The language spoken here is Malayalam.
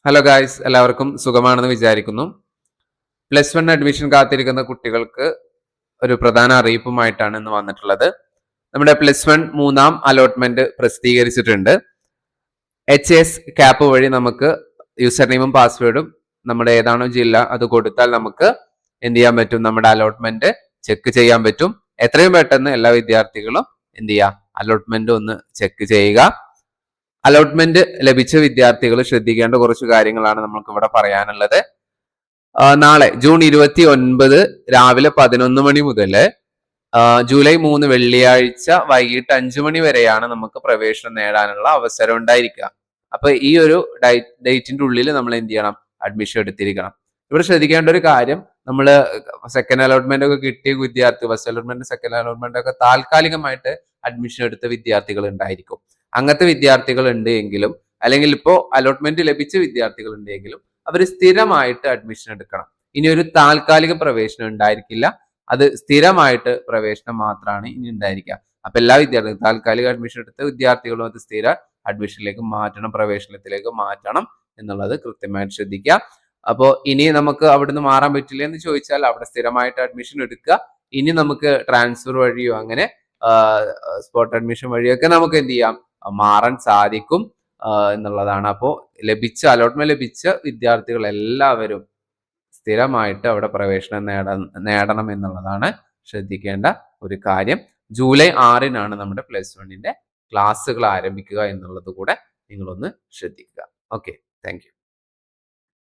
ഹലോ ഗായ്സ്, എല്ലാവർക്കും സുഖമാണെന്ന് വിചാരിക്കുന്നു. പ്ലസ് വൺ അഡ്മിഷൻ കാത്തിരിക്കുന്ന കുട്ടികൾക്ക് ഒരു പ്രധാന അറിയിപ്പുമായിട്ടാണ് ഇന്ന് വന്നിട്ടുള്ളത്. നമ്മുടെ പ്ലസ് വൺ മൂന്നാം അലോട്ട്മെന്റ് പ്രസിദ്ധീകരിച്ചിട്ടുണ്ട്. HAS വഴി നമുക്ക് യൂസർ നെയിമും പാസ്വേഡും നമ്മുടെ ഏതാണോ ജില്ല അത് കൊടുത്താൽ നമുക്ക് എന്ത് ചെയ്യാൻ പറ്റും? നമ്മുടെ അലോട്ട്മെന്റ് ചെക്ക് ചെയ്യാൻ പറ്റും. എത്രയും പെട്ടെന്ന് എല്ലാ വിദ്യാർത്ഥികളും എന്ത് ചെയ്യുക? അലോട്ട്മെന്റ് ഒന്ന് ചെക്ക് ചെയ്യുക. അലോട്ട്മെന്റ് ലഭിച്ച വിദ്യാർത്ഥികൾ ശ്രദ്ധിക്കേണ്ട കുറച്ച് കാര്യങ്ങളാണ് നമുക്ക് ഇവിടെ പറയാനുള്ളത്. നാളെ ജൂൺ 29 രാവിലെ 11 മണി മുതൽ ജൂലൈ 3 വെള്ളിയാഴ്ച വൈകിട്ട് 5 മണി വരെയാണ് നമുക്ക് പ്രവേശനം നേടാനുള്ള അവസരം ഉണ്ടായിരിക്കുക. അപ്പൊ ഈ ഒരു ഡേറ്റിന്റെ ഉള്ളിൽ നമ്മൾ എന്ത് ചെയ്യണം? അഡ്മിഷൻ എടുത്തിരിക്കണം. ഇവിടെ ശ്രദ്ധിക്കേണ്ട ഒരു കാര്യം, നമ്മൾ സെക്കൻഡ് അലോട്ട്മെന്റ് ഒക്കെ കിട്ടിയ വിദ്യാർത്ഥി, ഫസ്റ്റ് അലോട്ട്മെന്റ് സെക്കൻഡ് അലോട്ട്മെന്റ് ഒക്കെ താൽക്കാലികമായിട്ട് അഡ്മിഷൻ എടുത്ത വിദ്യാർത്ഥികൾ ഉണ്ടായിരിക്കും. അങ്ങനത്തെ വിദ്യാർത്ഥികൾ ഉണ്ട് എങ്കിലും, അല്ലെങ്കിൽ ഇപ്പോൾ അലോട്ട്മെന്റ് ലഭിച്ച വിദ്യാർത്ഥികൾ ഉണ്ടെങ്കിലും അവർ സ്ഥിരമായിട്ട് അഡ്മിഷൻ എടുക്കണം. ഇനി ഒരു താൽക്കാലിക പ്രവേശനം ഉണ്ടായിരിക്കില്ല, അത് സ്ഥിരമായിട്ട് പ്രവേശനം മാത്രമാണ് ഇനി ഉണ്ടായിരിക്കുക. അപ്പൊ എല്ലാ വിദ്യാർത്ഥികളും താൽക്കാലിക അഡ്മിഷൻ എടുത്ത വിദ്യാർത്ഥികളും അത് സ്ഥിര അഡ്മിഷനിലേക്ക് മാറ്റണം, പ്രവേശനത്തിലേക്ക് മാറ്റണം എന്നുള്ളത് കൃത്യമായിട്ട് ശ്രദ്ധിക്കുക. അപ്പോൾ ഇനി നമുക്ക് അവിടുന്ന് മാറാൻ പറ്റില്ല എന്ന് ചോദിച്ചാൽ അവിടെ സ്ഥിരമായിട്ട് അഡ്മിഷൻ എടുക്കുക. ഇനി നമുക്ക് ട്രാൻസ്ഫർ വഴിയോ അങ്ങനെ സ്പോട്ട് അഡ്മിഷൻ വഴിയൊക്കെ നമുക്ക് എന്ത് ചെയ്യാം? മാറാൻ സാധിക്കും എന്നുള്ളതാണ്. അപ്പോൾ അലോട്ട്മെന്റ് ലഭിച്ച വിദ്യാർത്ഥികൾ എല്ലാവരും സ്ഥിരമായിട്ട് അവിടെ പ്രവേശനം നേടണം എന്നുള്ളതാണ് ശ്രദ്ധിക്കേണ്ട ഒരു കാര്യം. ജൂലൈ 6 നമ്മുടെ പ്ലസ് വണ്ണിന്റെ ക്ലാസ്സുകൾ ആരംഭിക്കുക എന്നുള്ളത് കൂടെ നിങ്ങളൊന്ന് ശ്രദ്ധിക്കുക. Okay, thank you.